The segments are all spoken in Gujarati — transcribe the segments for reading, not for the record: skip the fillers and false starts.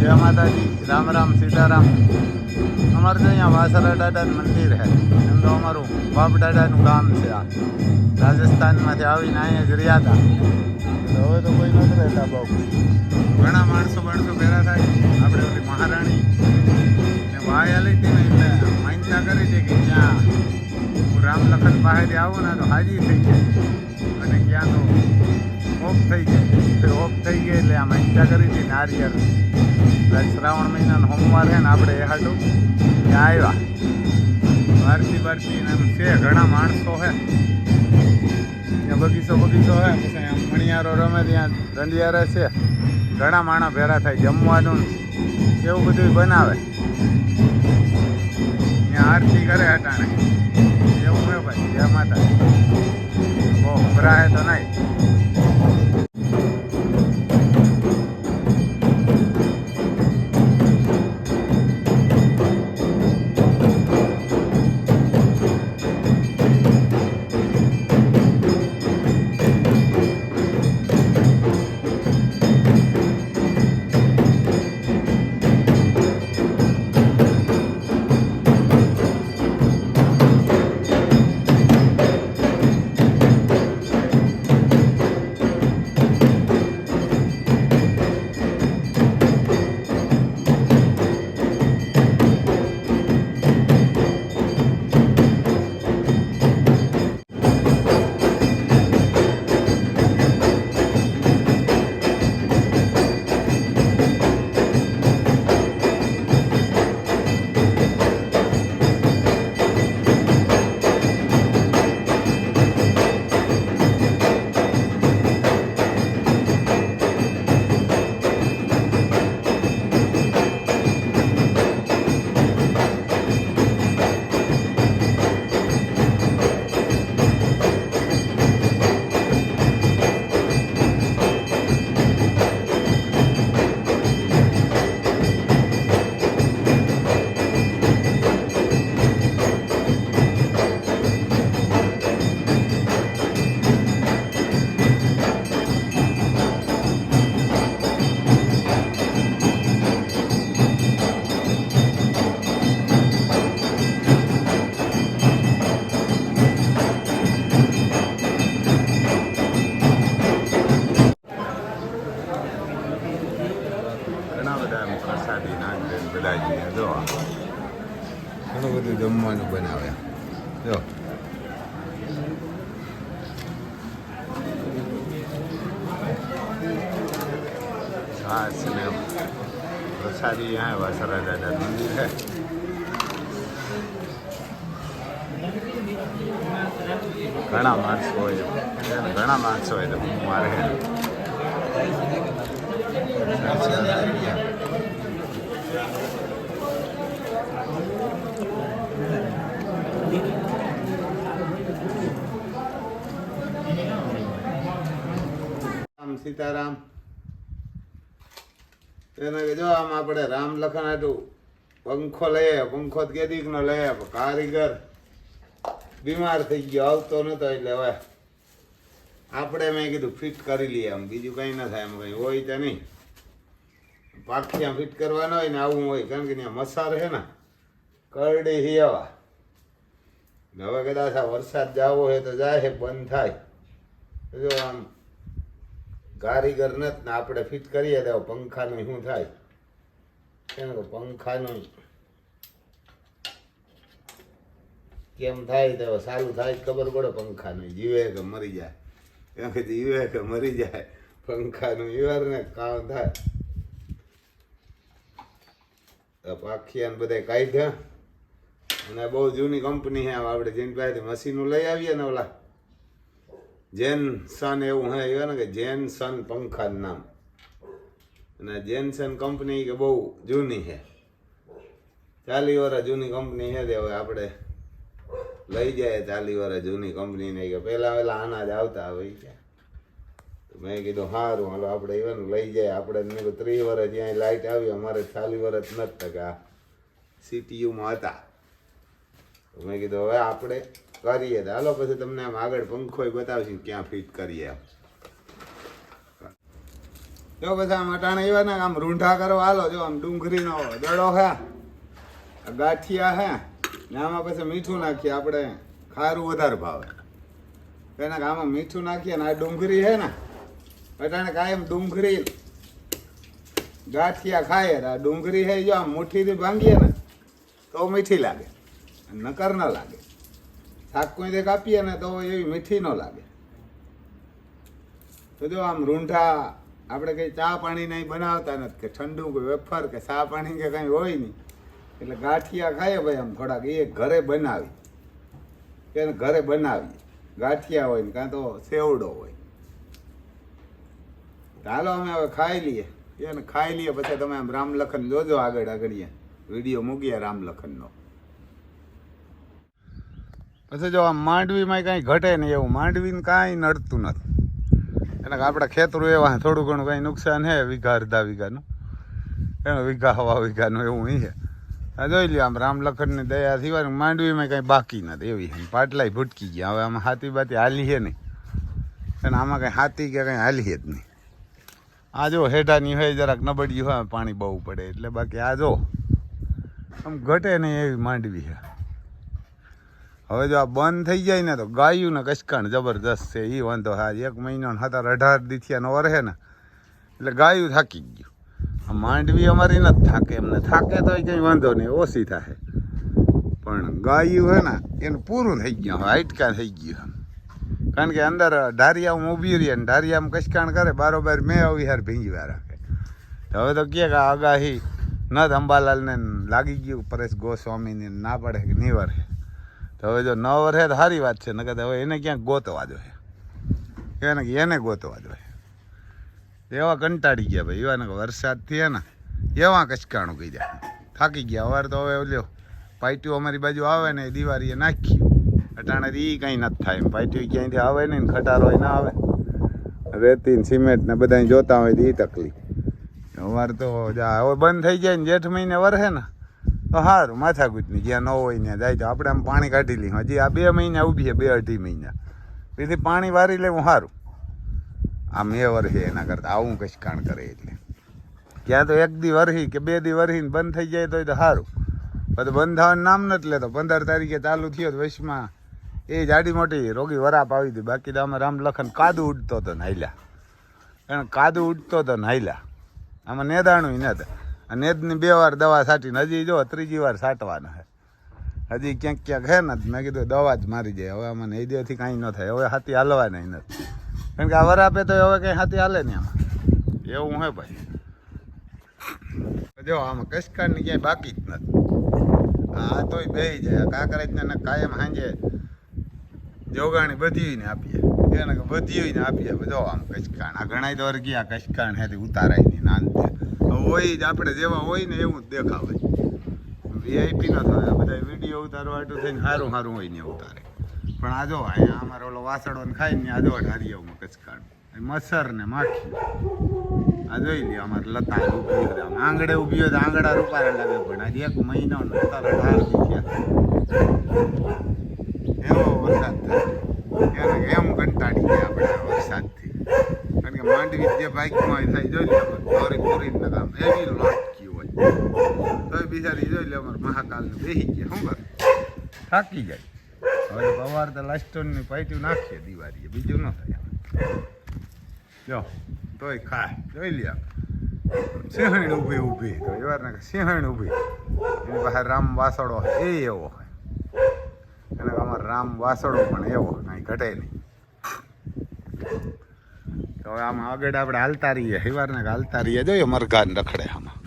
જય માતાજી, રામ રામ, સીતારામ. અમારે તો અહીંયા વાસરા દાદાનું મંદિર છે. એમ તો અમારું બાપ દાદાનું ગામ છે. આ રાજસ્થાનમાંથી આવીને અહીંયા જ રહ્યા હતા. હવે તો કોઈ નથી રહેતા બહુ. ઘણા માણસો ભેગા થાય. આપણે ઓલી મહારાણી ને વાય આલી હતી ને એટલે માન્યતા કરી છે કે ત્યાં હું રામ લખન પાસેથી આવું ને તો હાજી થઈ જાય અને ક્યાં તો ઓફ થઈ જાય. ઓફ થઈ ગઈ એટલે આ માન્યતા કરી હતી નારિયેળ. શ્રાવણ મહિનાનો સોમવાર છે ને આપણે એ હાટું ત્યાં આવ્યા. બારતી એમ છે, ઘણા માણસો છે. ત્યાં બગીચો છે. પછી આમ મણિયારો રમે, ત્યાં દંડિયારા છે. ઘણા માણસ ભેરા થાય, જમવાનું એવું બધું બનાવે. ત્યાં આરતી કરે હટાણે એવું હે ભાઈ. જય માતા. બહુ ભરાય તો નહીં. પ્રસાદી નાખે બધા જો ઘણું બધું જમવાનું બનાવ્યા. જો છાશ ને પ્રસાદી यहाँ वासरा दादा मंदिर है. ઘણા માણસો હોય તો મારે સીતારામ. એને જો આમ આપણે રામ લખન હાટું પંખો લઈ આવ્યા. પંખો કેદીક નો લઈ આવ્યો. કારીગર બીમાર થઈ ગયો, આવતો નતો એટલે હવે આપણે મેં કીધું ફિટ કરી લઈએ. આમ બીજું કંઈ ના થાય. એમ કંઈ હોય તો નહીં. પાખિયા ફિટ કરવાનો હોય ને આવું હોય, કારણ કે ત્યાં મસાર છે ને કરડી હિયાવા. હવે કદાચ આ વરસાદ જાવો હોય તો જાય, બંધ થાય. જો આમ કારીગર નથી ને આપણે ફિટ કરીએ તો પંખાનું શું થાય. કેમ કે પંખાનું કેમ થાય તો સારું થાય ખબર પડે. પંખાનું જીવે કે મરી જાય, કેમ કે જીવે કે મરી જાય પંખાનું ને કામ થાય. પાખિયાને બધા કાઢ્યા અને બહુ જૂની કંપની છે. આપણે જેની પાસેથી મશીનો લઈ આવીએ ને ઓલા જેનસન એવું હે ને કે જેનસન પંખાનું નામ. અને જેનસન કંપની કે બહુ જૂની છે, 40 વર્ષ જૂની કંપની છે. તે હવે આપણે લઈ જાય 40 વર્ષ જૂની કંપની ને કે પહેલા આના જ આવતા હોય છે. મેં કીધું સારું હાલો આપણે એવાનું લઈ જાય. આપણે 30 વર્ષ જ્યાં લાઇટ આવી, અમારે 40 વર્ષ નથી ટકા સીટીયુમાં હતા. મેં કીધું હવે આપણે કરીએ તો હાલો. પછી તમને આમ આગળ પંખો બતાવશું ક્યાં ફિટ કરીએ. જો પછી આમ અટાણે એવા ને આમ રૂંઢા કરવા હાલો જો આમ ડુંગળીનો દડો હે ગાંઠિયા હે ને આમાં પછી મીઠું નાખીએ આપણે ખારું વધારે ભાવે એના આમાં મીઠું નાખીએ ને આ ડુંગળી હે ને અટાણે કાયમ ડુંગળી ગાંઠિયા ખાઈએ આ ડુંગળી હે જો આમ મુઠ્ઠીથી ભાંગીએ ને તો મીઠી લાગે નકર ન લાગે શાક કોઈ દે કાપીએ ને તો એવી મીઠી ન લાગે તો જો આમ રૂંઢા આપણે કંઈ ચા પાણી નહીં બનાવતા નથી કે ઠંડુ કે વેફર કે ચા પાણી કે કંઈ હોય નહીં એટલે ગાંઠિયા ખાઈએ ભાઈ આમ થોડાક એ ઘરે બનાવી એને ઘરે બનાવીએ ગાંઠિયા હોય ને કાં તો સેવડો હોય ચાલો અમે હવે ખાઈ લઈએ એને ખાઈ લઈએ પછી તમે આમ રામલખન જોજો આગળ વિડીયો મૂકીએ રામલખનનો પછી જો આમ માંડવીમાં કાંઈ ઘટે નહીં એવું માંડવીને કાંઈ નડતું નથી એને આપણા ખેતરું એવા થોડું ઘણું કાંઈ નુકસાન છે વીઘા અડધા વીઘાનું એનું વીઘા હવા વીઘાનું એવું છે આ જોઈ લ્યો આમ રામલખનની દયા સિવાય માંડવીમાં કાંઈ બાકી નથી એવી પાટલાય ભૂટકી ગયા હવે આમાં હાથી બાતી હાલી છે નહીં અને આમાં કાંઈ હાથી કે કાંઈ હાલીએ જ નહીં આ જો હેઠાની હોય જરાક નબળી હોય પાણી બહુ પડે એટલે બાકી આ જો આમ ઘટે નહીં એવી માંડવી છે હવે જો આ બંધ થઈ જાય ને તો ગાયું ને કસકાણ જબરદસ્ત છે એ વાંધો હા 1 મહિનો 17-18 દીથિયાનો વરહે ને એટલે ગાયું થાકી ગયું આ માંડવી અમારી નથી થાકે એમને થાકે તો કંઈ વાંધો નહીં ઓછી થાય પણ ગાયું હે ને એનું પૂરું થઈ ગયું હવે હાઈટકા થઈ ગયું કારણ કે અંદર ઢારિયામાં ઊભી રહીએ ને ઢારિયામાં કસકાણ કરે બારોબાર મેં આવી હાર ભીંજવા રાખે હવે તો કહે કે આગાહી નથ અંબાલાલને લાગી ગયું પરેશ ગોસ્વામીને ના પડે કે નહીં વરસે તો હવે જો ન વરસે તો સારી વાત છે નકર હવે એને ક્યાંક ગોતવા જોઈએ એને ગોતવા જોઈએ એવા કંટાળી ગયા ભાઈ એવા ને વરસાદથી હે ને એવા કચકાણું કહી જાય થાકી ગયા અવાર તો હવે ઓલ્યો પાઇટ્યું અમારી બાજુ આવે ને એ દિવાળીએ નાખ્યું અટાણે એ કંઈ નથી થાય એમ પાઇટ્યું ક્યાંયથી આવે નહીં ને ખટારો ના આવે રેતી ને સિમેન્ટ ને બધા જોતા હોય તો એ તકલીફ અવાર તો હવે બંધ થઈ જાય ને જેઠ મહિને વરસે ને તો સારું માથાકૂટની જ્યાં ન હોય ત્યાં જાય તો આપણે આમ પાણી કાઢી લઈએ હજી આ 2 મહિના ઊભી છે 2-2.5 મહિના તેથી પાણી વારી લેવું સારું આ મેં વરસે એના કરતાં આવું કશ કાણ કરે એટલે ક્યાં તો 1 દી વરસી કે 2 દી વરસીને બંધ થઈ જાય તો સારું પછી બંધ થવાનું નામ નથી લેતો 15 તારીખે ચાલુ થયો તો વચમાં એ જાડી મોટી રોગી વરાપ આવી હતી બાકી તો અમે રામલખન કાદુ ઉડતો હતો ને હાલ્યા એને કાદુ ઉડતો હતો ને હાલ્યા આમાં નેદાણું નથી આ નેદની 2 વાર દવા છાંટીને હજી જો 3જી વાર છાંટવાના છે હજી ક્યાંક હે ને મેં કીધું દવા જ મારી જાય હવે આમાં એ દેથી કાંઈ ન થાય હવે હાથી હાલવાના નથી કારણ કે આ વરાપે તો હવે કંઈ હાથી હાલે નહીં આમાં એવું હે ભાઈ જો આમાં કસકાણની ક્યાંય બાકી જ નથી આ તોય બેસી જાય કાંકરેજને કાયમ સાંજે જોગાણી બધીને આપીએ એને બધીને આપીએ જો આમ કચકાણ આ ઘણા તો ગયા કચકાણ હેથી ઉતારાય નહીં નાનતે હોય જ આપણે જેવા હોય ને એવું જ દેખાવે વીઆઈપી ન થાય બધા વિડીયો ઉતારવા હાટું થઈને સારું હોય ને ઉતારે પણ આ જો અહીંયા અમારે ઓલો વાસળો ને ખાઈને આ જો ઢારિયામાં કચકાણ મચ્છર ને માખી આ જોઈ લે અમારે લતા ઊભી હોય આંગળે ઊભી હોય તો આંગળા રૂપારે લાગે પણ આજે 1 મહિનો 17-18 દીથિયા એવો વરસાદ થાય એને એમ કંટાળી ગયા આપણે વરસાદથી કારણ કે માંડવી જે બાઇકમાં થાય જોઈ લે દોરી પૂરીને કામ એવી લોટકી હોય તો બિચારી જોઈ લે અમારે મહાકાલને બેસી ગયા શું કરે થાકી જાય હવે સવાર તો લાસ્ટોનની પાઇટ્યું નાખીએ દિવાળીએ બીજું ન થાય જો તોય ખાય જોઈ લે સિંહણ ઊભી તો એવાર ને સિંહણ ઊભી એની પાસે રામ વાસળો એ એવો હોય અને અમારો રામ વાસળો પણ એવો કાંઈ ઘટે નહીં તો હવે આમાં આગળ આપણે હાલતા રહીએ હિવારને હાલતા રહીએ જોઈએ મરઘાને રખડે આમાં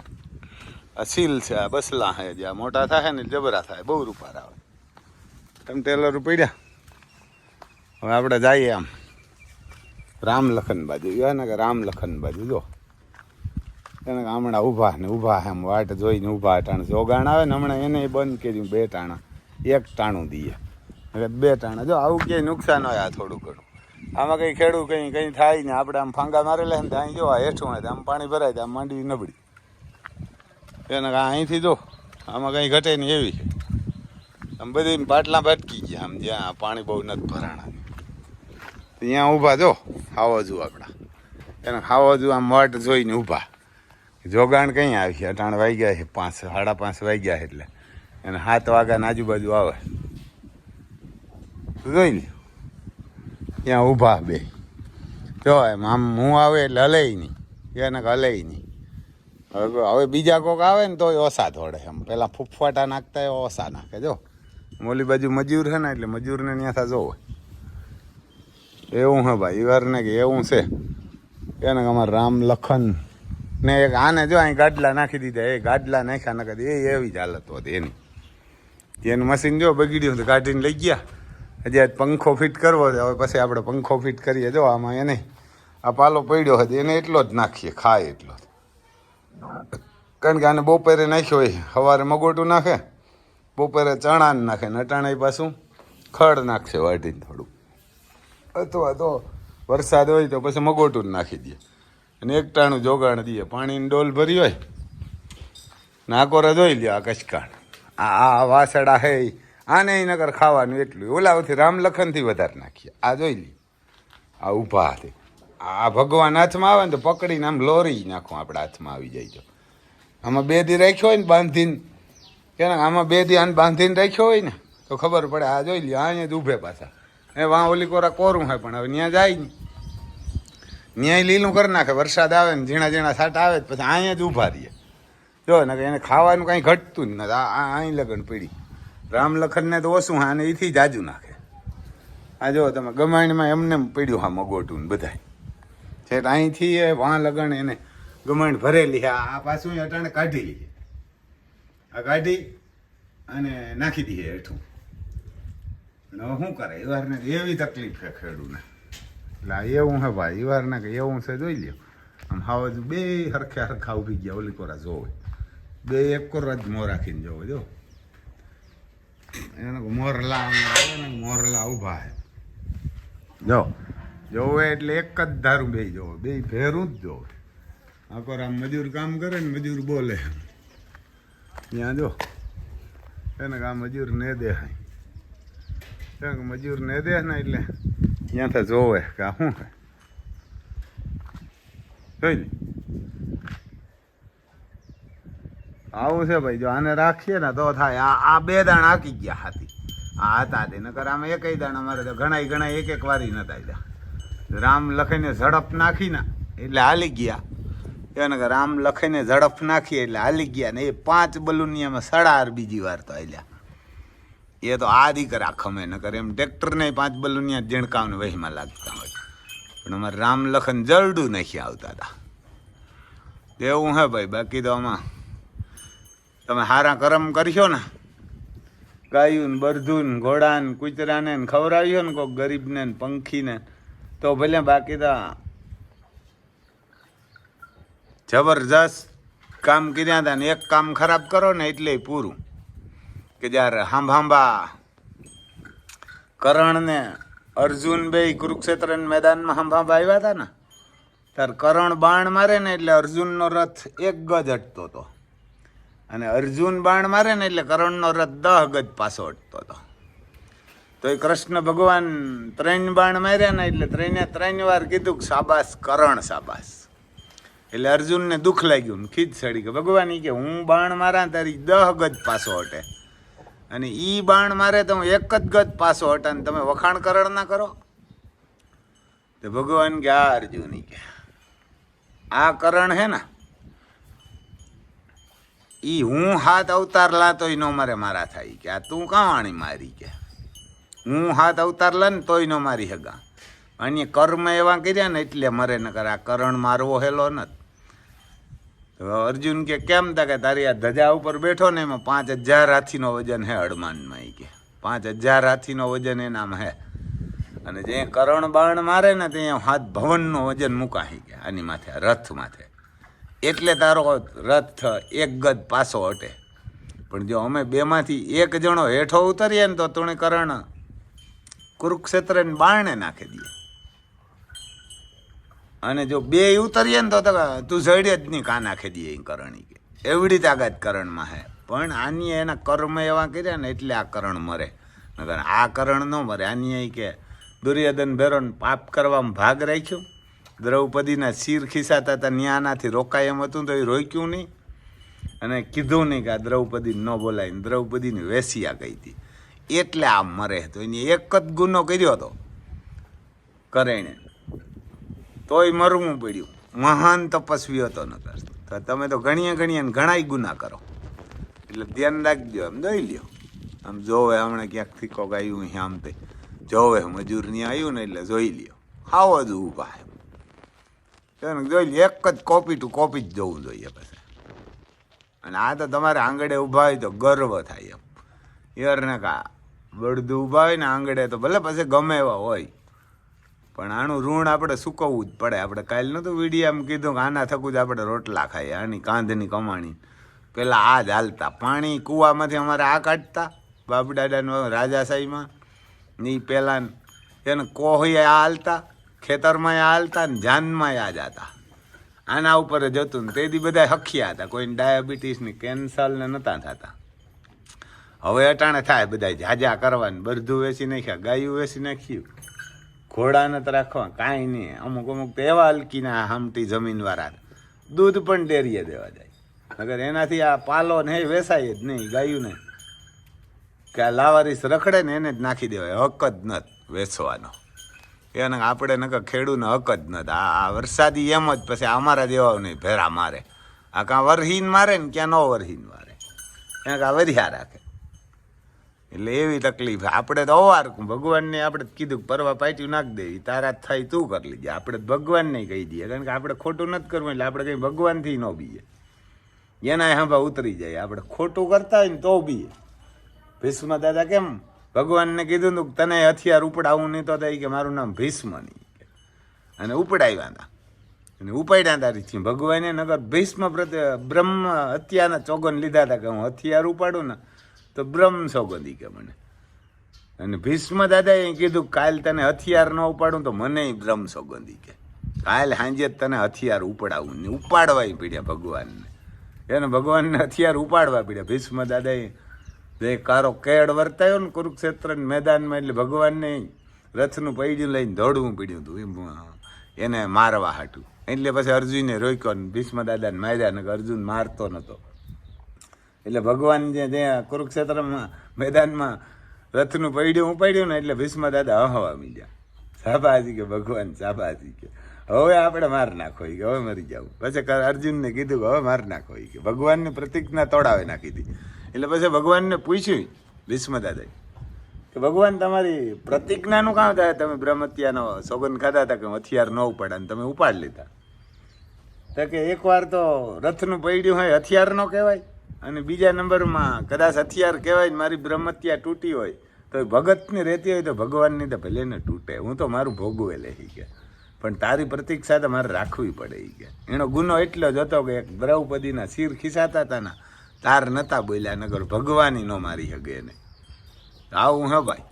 આ સીલ છે આ બસલા છે જ્યાં મોટા થાય ને જબરા થાય બહુ રૂપાર આવે તમે ટેલર પડ્યા હવે આપણે જઈએ આમ રામલખન બાજુ ને કે રામલખન બાજુ જો એને હમણાં ઊભા એમ વાટ જોઈને ઊભા ટાણ જોગાણ આવે ને હમણાં એને બંધ કર્યું 2 ટાણા 1 ટાણું દઈએ હવે 2 ટાણા જો આવું ક્યાંય નુકસાન હોય આ થોડું ઘણું આમાં કંઈ ખેડૂ કંઈ થાય ને આપણે આમ ફાંગા મારેલા ને અહીં જો હેઠું હોય આમ પાણી ભરાય તો આમ માંડવી નબળી એને અહીંથી જો આમાં કંઈ ઘટે નહીં એવી આમ બધી પાટલા ભટકી ગયા આમ જ્યાં પાણી બહુ નથી ભરાણા ત્યાં ઊભા જો આવો જો આપણા એને ખાવા જો આમ વાટ જોઈને ઊભા. જોગાણ કંઈ આવી છે, અટાણ વાગ્યા છે 5, 5:30 વાગ્યા એટલે એને 7 વાગ્યાની આજુબાજુ આવે. જોઈ લે ત્યાં ઊભા બે. જો એમ આમ હું આવે એટલે હલે નહીં, એને હલે નહીં. હવે બીજા કોક આવે ને તો ઓછા થોડે, એમ પેલા ફૂફવાટા નાખતા એ ઓછા નાખે. જો મોલી બાજુ મજૂર છે ને એટલે મજૂરને ત્યાં જોવે એવું હે ભાઈ ઈવારને કે એવું છે. એને અમારે રામ લખન ને એક આને જો અહીં ગાડલા નાખી દીધા, એ ગાડલા નાખ્યા ના કદી એ એવી જ હાલત હતી એની. એનું મશીન જો બગડ્યું તો કાઢીને લઈ ગયા. હજી આજ પંખો ફિટ કરવો છે, હવે પછી આપણે પંખો ફિટ કરીએ. જો આમાં એને આ પાલો પડ્યો હતો એને એટલો જ નાખીએ, ખાય એટલો જ. કારણ કે આને બપોરે નાખ્યો હોય, સવારે મગોટું નાખે, બપોરે ચણાને નાખે ને અટાણે પાછું ખડ નાખશે વાટીને થોડું, અથવા તો વરસાદ હોય તો પછી મગોટું જ નાખી દે અને એક ટાણું જોગાણ દઈએ. પાણીની ડોલ ભરી હોય નાકોરે જોઈ લ્યો આ કચકાણ, આ વાસડા હે આને નગર ખાવાનું એટલું. ઓલાથી રામ લખનથી વધારે નાખીએ. આ જોઈ લ્યો આ ઊભા હાથે, આ ભગવાન હાથમાં આવે ને તો પકડીને આમ લોરી નાખો, આપણે હાથમાં આવી જાય. તો આમાં 2 દી રાખ્યો હોય ને બાંધીને, કે આમાં 2 દી આને બાંધીને રાખ્યો હોય ને તો ખબર પડે. આ જોઈ લ્યો અહીંયા જ ઊભે પાછા, એ વાં ઓલી કોરા કોરું હોય પણ હવે ત્યાં જાય ને ન્યાય લીલું કરી નાખે. વરસાદ આવે ને ઝીણા ઝીણા છાંટા આવે પછી અહીંયા જ ઊભા રહીએ. જો ને એને ખાવાનું કાંઈ ઘટતું જ નથી. અહીં લગન પડી રામ લખનને તો ઓછું, આને એથી જાજુ નાખે. આ જો તમે ગમાણીમાં એમને પડ્યું હા મગોટું ને બધાય છે. અહીંથી એ વાં લગન એને ગમાણ ભરેલી. આ પાછું અટાણે કાઢી લઈએ, આ કાઢી અને નાખી દઈએ હેઠું. હવે શું કરે ઈવારને એવી તકલીફ છે ખેડૂને. એટલે એવું હે ભાઈ ઈવારને કે એવું છે. જોઈ લ્યો આમ હાવ બે હરખા ઊભી ગયા. ઓલી કોરા જોવે બે એક કોરા જ મોં રાખીને જોવે. જો એને મોરલા ઊભા હે. જો જોવે એટલે એક જ ધારું બે જોવે, બે ભેરું જ જોવે. આ કોરા મજૂર કામ કરે ને મજૂર બોલે ત્યાં જો એને આ મજૂર ને દે, મજૂર ને દે ને એટલે ત્યાંથી જોવે કે આ શું છે. જોઈ લે આવું છે ભાઈ. જો આને રાખીએ ને તો થાય. આ 2 દાણ આકી ગયા હાથી, આ હતા તે નકર આમાં 1 દાણ અમારે તો ઘણા એક વારી નતા આવ્યા. રામ લખીને ઝડપ નાખી ને એટલે હાલી ગયા. એને રામ લખીને ઝડપ નાખી એટલે હાલી ગયા ને એ 5 બલૂનની આમાં 18 બીજી વાર તો આવ્યા. એ તો આ દીકરા ખમે નકર એમ ટ્રેક્ટરને 5 બલૂનિયા ઝીણકાવને વહીમાં લાગતા હોય. પણ અમારે રામ લખન જરડું નથી આવતા હતા. એવું હે ભાઈ. બાકી તો આમાં તમે સારા કરમ કરશો ને, ગાયું ને બરધું ને ઘોડા ને કૂતરાને ખવડાવ્યો ને કોઈક ગરીબને ને પંખીને તો ભલે. બાકી તો જબરજસ્ત કામ કર્યા હતા ને એક કામ ખરાબ કરો ને એટલે પૂરું. કે જ્યારે હાંભાંબા કરણ ને અર્જુન બે કુરુક્ષેત્ર મેદાનમાં હાંભાંબા આવ્યા હતા ને ત્યારે કરણ બાણ મારે ને એટલે અર્જુનનો રથ 1 ગજ હટતો હતો, અને અર્જુન બાણ મારે ને એટલે કરણનો રથ 10 ગજ પાછો હટતો હતો. તો એ કૃષ્ણ ભગવાન 3 બાણ માર્યા ને એટલે 3 વાર કીધું કે શાબાશ કરણ શાબાશ. એટલે અર્જુનને દુઃખ લાગ્યું ને ખીજ ચડી કે ભગવાન કે હું બાણ મારા તારી 10 ગજ પાછો હટે, અને ઈ બાણ મારે તો 1 જ ગજ પાછો હટે ને તમે વખાણ કરણ ના કરો. તો ભગવાન કે આ અર્જુન કે આ કરણ હે ને ઈ હું 7 અવતાર લાતોય નો મારે મારા થાય કે આ તું કાવાણી મારી કે હું 7 અવતાર લે ને તોય નો મારી હગા. અન્ય કર્મ એવા કર્યા ને એટલે મરે ન કરે. આ કરણ મારવો હેલો નથી. તો અર્જુન કે કેમ તા કે તારી આ ધજા ઉપર બેઠો ને એમાં 5000 હાથીનો વજન હે હડમાનમાં. કે 5000 હાથીનો વજન એનામાં હે, અને જે કરણ બાણ મારે ને ત્યાં 7 ભવનનો વજન મુકાઈ કે આની માથે રથ માથે. એટલે તારો રથ 1 ગજ પાછો હટે. પણ જો અમે 2માંથી 1 જણો હેઠો ઉતરીએ ને તો તુણે કરણ કુરુક્ષેત્રને બારણે નાખી દઈએ, અને જો 2 ઉતરીએ ને તો તું જડે જ નહીં કા નાખી દઈએ એ કરણી કે. એવડી તાકાત કરણમાં હે. પણ આની એના કર્મ એવા કર્યા ને એટલે આ કરણ મરે, નકર આ કરણ ન મરે. આની કે દુર્યોધન ભેરોને પાપ કરવામાં ભાગ રાખ્યો દ્રૌપદીના શિર ખીસાતા હતા ન્યાનાથી રોકાય એમ હતું તો એ રોક્યું નહીં અને કીધું નહીં કે આ દ્રૌપદી ન બોલાય. દ્રૌપદીની વેશ્યા કહી હતી એટલે આમ મરે. તો એની એક જ ગુનો કર્યો હતો કરેણે, તોય મરવું પડ્યું. મહાન તપસ્વી હતો નકર. તો તમે તો ઘણીએ ઘણાય ગુના કરો એટલે ધ્યાન રાખજો. આમ જોઈ લ્યો, આમ જોવે હમણાં ક્યાંક ફીકો ગાયું આમ તે જોવે મજૂરની આવ્યું ને એટલે જોઈ લ્યો. આવો જ ઊભા એમ જોઈ લ્યો. એક જ કોપી ટુ કોપી જ જોવું જોઈએ પછી. અને આ તો તમારે આંગળે ઊભા હોય તો ગર્વ થાય એમ. યારને કા બળદું ઊભા હોય ને આંગળે તો ભલે પછી ગમે એવા હોય પણ આનું ઋણ આપણે ચૂકવવું જ પડે. આપણે કાલે નહોતું વિડીયામાં કીધું કે આના થકું જ આપણે રોટલા ખાઈએ, આની કાંધની કમાણી. પેલા આ જ હાલતા પાણી કૂવામાંથી અમારે આ કાઢતા બાપદાદાનો રાજાશાહીમાં ની પહેલાં એને કોહીએ આ હાલતા, ખેતરમાં આ હાલતા ને જાનમાં આ જતા. આના ઉપર જ હતું ને તેથી બધા હખિયા હતા. કોઈને ડાયાબિટીસની કેન્સર ને નહોતા થતા. હવે અટાણે થાય બધા જાજા કરવાનું. બરધું વેચી નાખ્યા, ગાયું વેચી નાખ્યું, ઘોડા નથી રાખવા, કાંઈ નહીં. અમુક તો એવા હલકીના હમટી જમીનવાળા દૂધ પણ ડેરીએ દેવા જાય. અગર એનાથી આ પાલો ને એ વેસાય જ નહીં ગાયું ને કે આ લાવારીસ રખડે ને એને જ નાખી દેવાય. હક જ નથી વેચવાનો એને. આપણે નકર ખેડૂને હક જ નથી. આ વરસાદી એમ જ પછી અમારા જેવા નહીં ભેરા મારે. આ કાં વરહીન મારે ને ક્યાં ન વરહીન મારે, એને કાં વધ્યા રાખે. એટલે એવી તકલીફ. આપણે તો અવાર ભગવાનને આપણે કીધું પરવા પાટ્યું નાખી દેવી, તારા થાય તું કરી લીજે. આપણે ભગવાનને કહી દઈએ કારણ કે આપણે ખોટું નથી કરવું એટલે આપણે કંઈ ભગવાનથી ન બીએ. એના હાંભા ઉતરી જાય. આપણે ખોટું કરતા હોય ને તો બીએ. ભીષ્મ દાદા કેમ ભગવાનને કીધું તું તને હથિયાર ઉપડાવું નહીં તો થાય કે મારું નામ ભીષ્મ નહીં, અને ઉપડાવ્યા હતા અને ઉપાડ્યા હતા રીથી. ભગવાને નગર ભીષ્મ પ્રત્યે બ્રહ્મ હત્યાના ચોગન લીધા હતા કે હું હથિયાર ઉપાડું ને તો બ્રહ્મ સોગંદી કે મને. અને ભીષ્મ દાદાએ કીધું કાલ તને હથિયાર ન ઉપાડું તો મને બ્રહ્મ સોગંદી કે કાલ સાંજે જ તને હથિયાર ઉપાડાવું ને ઉપાડવાય પડ્યા ભગવાનને. એને ભગવાનને હથિયાર ઉપાડવા પડ્યા. ભીષ્મ દાદાએ જે કારો કેળ વર્તાયો ને કુરુક્ષેત્ર મેદાનમાં એટલે ભગવાનને રથનું પૈડું લઈને દોડવું પડ્યું હતું એને મારવા હાટું. એટલે પછી અર્જુને રોક્યો ને ભીષ્મ દાદાને માર્યા ને અર્જુન મારતો નહોતો. એટલે ભગવાન જે કુરુક્ષેત્રમાં મેદાનમાં રથનું પૈડું ઉપાડ્યું ને એટલે ભીષ્મ દાદા હવા મીડ્યા. શાબાજી કે ભગવાન શાબાજી કે હવે આપણે માર નાખો કે હવે મરી જાવ. પછી અર્જુનને કીધું કે હવે માર નાખો કે ભગવાનની પ્રતિજ્ઞા તોડાવે નાખી હતી. એટલે પછી ભગવાનને પૂછ્યું ભીષ્મ દાદાએ કે ભગવાન તમારી પ્રતિજ્ઞાનું કામ થાય? તમે બ્રહ્મત્યાનો સોગંદ ખાધા હતા કે હથિયાર ન ઉપાડ્યા ને તમે ઉપાડી લીધા. તો કે એકવાર તો રથનું પૈડ્યું હોય હથિયાર ન કહેવાય, અને બીજા નંબરમાં કદાચ હથિયાર કહેવાય ને મારી બ્રહ્મત્યા તૂટી હોય તો ભગતની રહેતી હોય તો ભગવાનની તો ભલે ને તૂટે, હું તો મારું ભોગવે લે કે પણ તારી પ્રતીક્ષા તો મારે રાખવી પડે કે. એનો ગુનો એટલો જ હતો કે દ્રૌપદીના શિર ખીસાતા હતા ને તાર નતા બોલ્યા નગર ભગવાની ન મારી શકે એને. આવું હે ભાઈ.